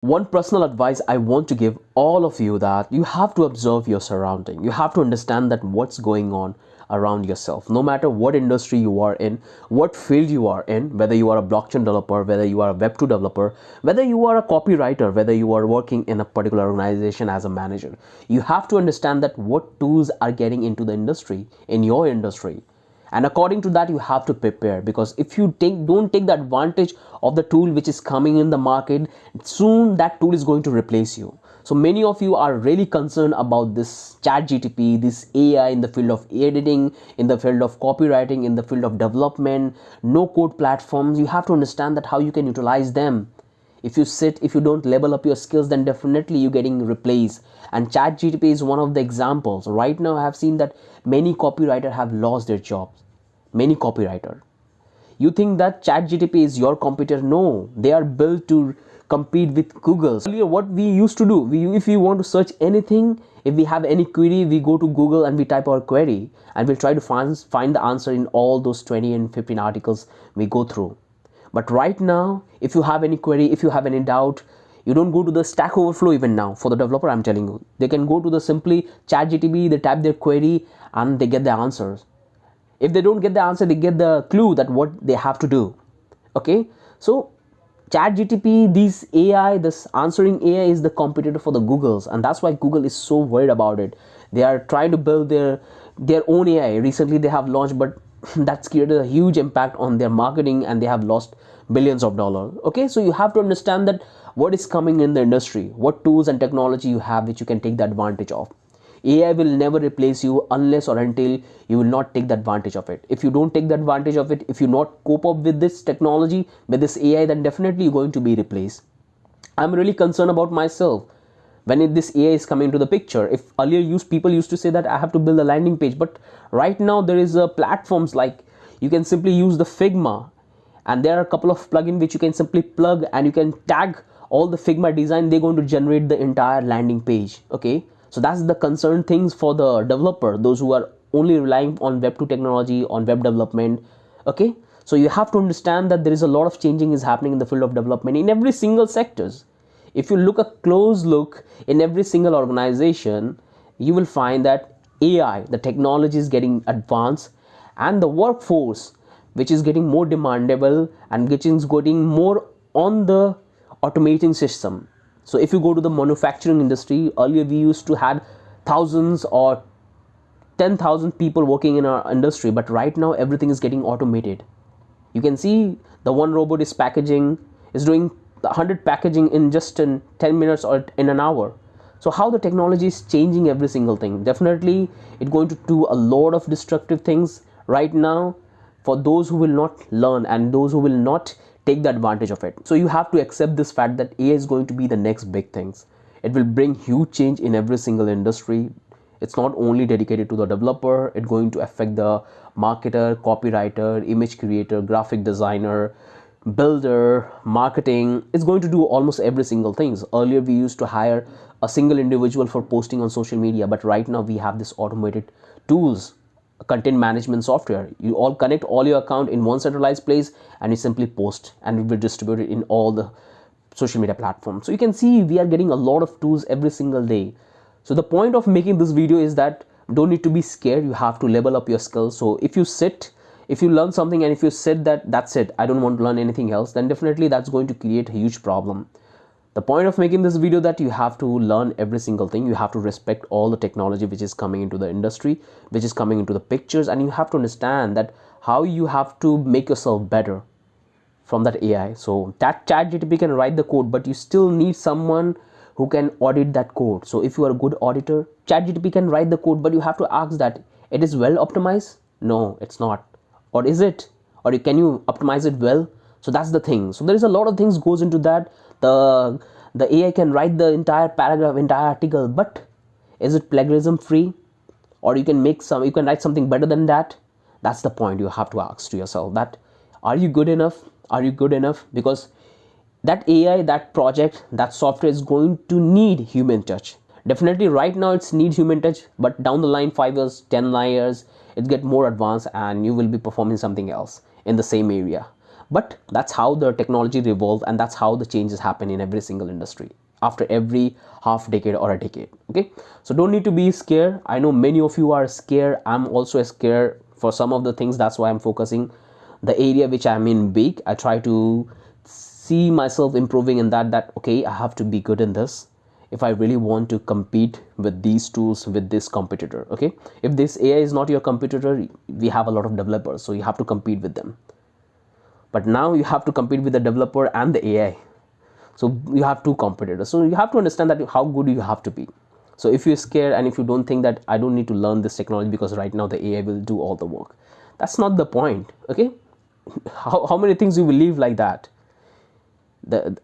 One personal advice I want to give all of you, that you have to observe your surrounding. You have to understand that what's going on around yourself. No matter what industry you are in, what field you are in, whether you are a blockchain developer, whether you are a web 2 developer, whether you are a copywriter, whether you are working in a particular organization as a manager, you have to understand that what tools are getting into the industry, in your industry, and according to that you have to prepare, because if you don't take the advantage of the tool which is coming in the market, soon that tool is going to replace you. So many of you are really concerned about this chat gtp, this AI in the field of editing, in the field of copywriting, in the field of development, no code platforms. You have to understand that how you can utilize them. If you don't level up your skills, then definitely you're getting replaced. And chat gtp is one of the examples. Right now I have seen that many copywriters have lost their jobs. Many copywriter. You think that chat gtp is your competitor? No, they are built to compete with Google. Earlier what we used to do, if we want to search anything, if we have any query, we go to Google and we type our query, and we'll try to find the answer in all those 20 and 15 articles we go through. But right now, if you have any query, if you have any doubt, you don't go to the Stack Overflow. Even now for the developer, I'm telling you, they can go to the simply chat gtp, they type their query and they get the answers. If they don't get the answer, they get the clue that what they have to do. Okay, so chat gtp, this AI, this answering AI is the competitor for the Googles, and that's why Google is so worried about it. They are trying to build their own AI. Recently they have launched, but that's created a huge impact on their marketing and they have lost billions of dollars. Okay, so you have to understand that what is coming in the industry, what tools and technology you have which you can take the advantage of. AI will never replace you unless or until you will not take the advantage of it. If you don't take the advantage of it, if you not cope up with this technology, with this AI, then definitely you're going to be replaced. I'm really concerned about myself when this AI is coming into the picture. If earlier people used to say that I have to build a landing page, but right now there is platforms like you can simply use the Figma, and there are a couple of plugins which you can simply plug and you can tag all the Figma design. They're going to generate the entire landing page. Okay, so that's the concern things for the developer, those who are only relying on web 2 technology, on web development. Okay, so you have to understand that there is a lot of changing is happening in the field of development in every single sectors. If you look a close look in every single organization, you will find that AI, the technology is getting advanced, and the workforce which is getting more demandable and which is getting more on the automating system. So if you go to the manufacturing industry, earlier we used to have thousands or 10,000 people working in our industry, but right now everything is getting automated. You can see the one robot is doing 100 packaging in just in 10 minutes or in an hour. So how the technology is changing every single thing. Definitely it's going to do a lot of destructive things right now for those who will not learn and those who will not take the advantage of it. So you have to accept this fact that AI is going to be the next big things. It will bring huge change in every single industry. It's not only dedicated to the developer, it's going to affect the marketer, copywriter, image creator, graphic designer, builder, marketing. It's going to do almost every single things. Earlier we used to hire a single individual for posting on social media, but right now we have this automated tools, content management software. You all connect all your account in one centralized place and you simply post, and it will distribute it in all the social media platforms. So you can see we are getting a lot of tools every single day. So the point of making this video is that don't need to be scared. You have to level up your skills. So if you learn something and if you said that that's it, I don't want to learn anything else, then definitely that's going to create a huge problem. The point of making this video that you have to learn every single thing. You have to respect all the technology which is coming into the industry, which is coming into the pictures, and you have to understand that how you have to make yourself better from that AI. So that chat GTP can write the code, but you still need someone who can audit that code. So if you are a good auditor, chat GTP can write the code, but you have to ask that it is well optimized. No, it's not. Or is it? Or can you optimize it well? So that's the thing. So there is a lot of things goes into that. The AI can write the entire paragraph, entire article, but is it plagiarism free? Or you can write something better than that? That's the point you have to ask to yourself, that are you good enough? Are you good enough? Because that AI, that project, that software is going to need human touch. Definitely right now it's need human touch, but down the line 5 years, 10 years, it get more advanced and you will be performing something else in the same area. But that's how the technology revolves, and that's how the changes happen in every single industry after every half decade or a decade. Okay, so don't need to be scared. I know many of you are scared. I'm also scared for some of the things. That's why I'm focusing the area which I'm in big. I try to see myself improving in that okay, I have to be good in this if I really want to compete with these tools, with this competitor. Okay, if this AI is not your competitor, we have a lot of developers, so you have to compete with them. But now you have to compete with the developer and the AI. So you have two competitors. So you have to understand that how good you have to be. So if you're scared and if you don't think that I don't need to learn this technology because right now the AI will do all the work, that's not the point. Okay, how many things you will leave like that?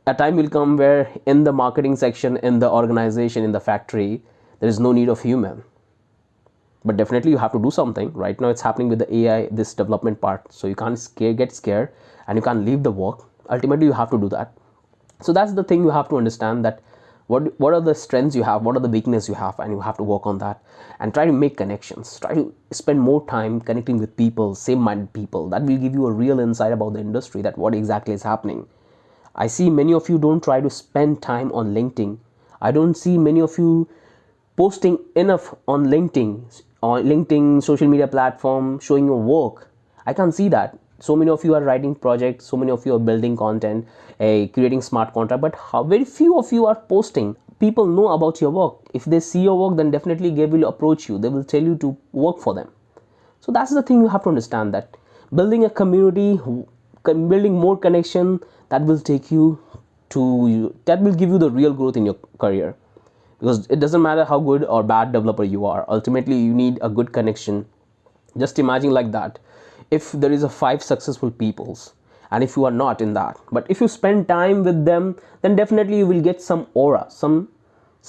A time will come where in the marketing section, in the organization, in the factory, there is no need of human. But definitely you have to do something. Right now it's happening with the AI, this development part. So you can't get scared and you can't leave the work. Ultimately you have to do that. So that's the thing you have to understand, that what are the strengths you have, what are the weaknesses you have, and you have to work on that and try to make connections. Try to spend more time connecting with people, same-minded people. That will give you a real insight about the industry, that what exactly is happening. I see many of you don't try to spend time on LinkedIn. I don't see many of you posting enough on LinkedIn social media platform, showing your work. I can't see that. So many of you are writing projects, so many of you are building content, creating smart contract, but very few of you are posting. People know about your work. If they see your work, then definitely they will approach you. They will tell you to work for them. So that's the thing you have to understand, that building a community, building more connection, that will take you to, that will give you the real growth in your career. Because it doesn't matter how good or bad developer you are, ultimately you need a good connection. Just imagine like that, if there is a 5 successful peoples, and if you are not in that, but if you spend time with them, then definitely you will get some aura, some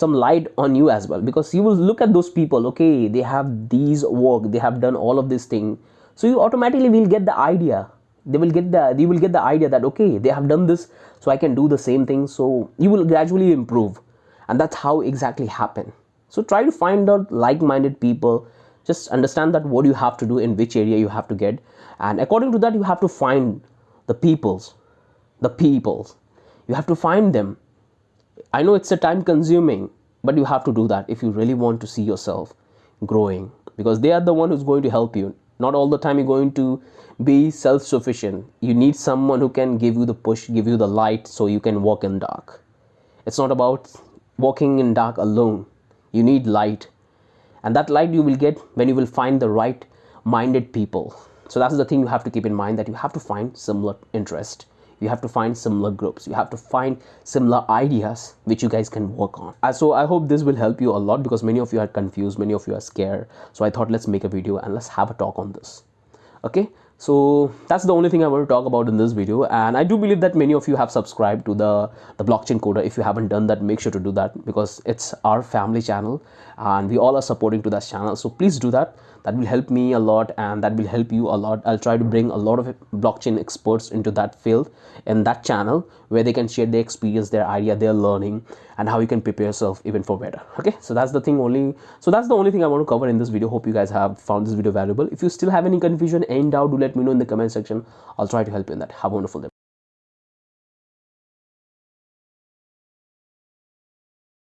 light on you as well, because you will look at those people. Okay, they have these work, they have done all of this thing, so you automatically will get the idea. You will get the idea that okay, they have done this, so I can do the same thing. So you will gradually improve, and that's how exactly happen. So try to find out like-minded people. Just understand that what you have to do, in which area you have to get, and according to that you have to find the peoples you have to find them. I know it's a time consuming, but you have to do that if you really want to see yourself growing, because they are the one who's going to help you. Not all the time you're going to be self-sufficient. You need someone who can give you the push, give you the light, so you can walk in dark. It's not about walking in dark alone. You need light, and that light you will get when you will find the right minded people. So that's the thing you have to keep in mind, that you have to find similar interest, you have to find similar groups, you have to find similar ideas which you guys can work on. So I hope this will help you a lot, because many of you are confused, many of you are scared. So I thought, let's make a video and let's have a talk on this. Okay, so that's the only thing I want to talk about in this video, and I do believe that many of you have subscribed to the blockchain coder. If you haven't done that, make sure to do that, because it's our family channel and we all are supporting to that channel. So please do that. That will help me a lot, and that will help you a lot. I'll try to bring a lot of blockchain experts into that field in that channel, where they can share their experience, their idea, their learning, and how you can prepare yourself even for better. Okay, so that's the only thing I want to cover in this video. Hope you guys have found this video valuable. If you still have any confusion, any doubt, do let me know in the comment section. I'll try to help you in that. Have a wonderful day.